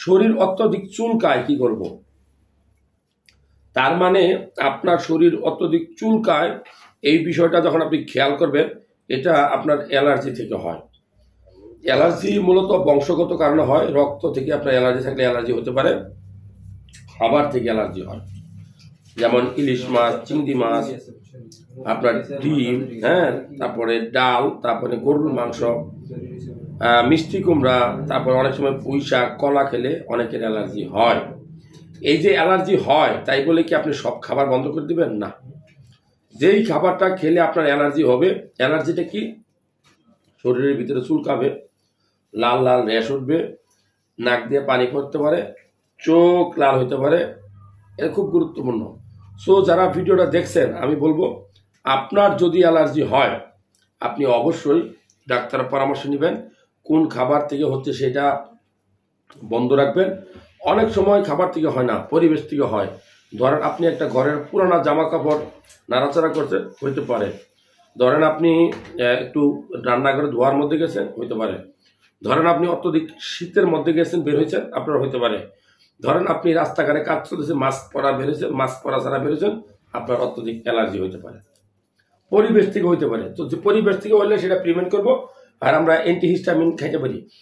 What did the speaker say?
শরীর অত্যধিক চুলকায় কি করব? তার মানে আপনার শরীর অত্যধিক চুলকায়, এই বিষয়টা যখন আপনি খেয়াল করবেন, এটা আপনার অ্যালার্জি থেকে হয়। অ্যালার্জি মূলত বংশগত কারণে হয়। রক্ত থেকে আপনার অ্যালার্জি থাকলে অ্যালার্জি হতে পারে, খাবার থেকে অ্যালার্জি হয়, যেমন ইলিশ মাছ, চিংড়ি মাছ, আপনার ডিম, হ্যাঁ, তারপরে ডাল, তারপরে গরুর মাংস, মিষ্টি কুমড়া, তারপর অনেক সময় পুঁই শাক, কলা খেলে অনেকের অ্যালার্জি হয়। এই যে অ্যালার্জি হয়, তাই বলে কি আপনি সব খাবার বন্ধ করে দিবেন? না। যেই খাবারটা খেলে আপনার অ্যালার্জি হবে, অ্যালার্জিটা কি? শরীরের ভিতরে চুলকাবে, লাল লাল র্যাশ উঠবে, নাক দিয়ে পানি পড়তে পারে, চোখ লাল হতে পারে। এটা খুব গুরুত্বপূর্ণ। সো যারা ভিডিওটা দেখছেন, আমি বলবো আপনার যদি অ্যালার্জি হয়, আপনি অবশ্যই ডাক্তারের পরামর্শ নেবেন। কোন খাবার থেকে হচ্ছে সেটা বন্ধ রাখবেন। অনেক সময় খাবার থেকে হয় না, পরিবেশ থেকে হয়। ধরেন আপনি একটা ঘরের পুরানা জামা কাপড় নাড়াচাড়া করতে হইতে পারে। ধরেন আপনি একটু রান্নাঘরে ধোয়ার মধ্যে গেছেন, হইতে পারে। ধরেন আপনি অত্যধিক শীতের মধ্যে গেছেন, বের হয়েছেন, আপনার হইতে পারে। ধরেন আপনি রাস্তাঘাটে কাজ চলতেছে, মাস্ক পরা বেরোছেন, মাস্ক পরা ছাড়া বেরোছেন, আপনার অত্যধিক অ্যালার্জি হইতে পারে। পরিবেশ থেকে হইতে পারে। তো যে পরিবেশ থেকে হলে সেটা প্রিভেন্ট করবো, আর আমরা অ্যান্টিহিস্টামিন খাইতে পারি।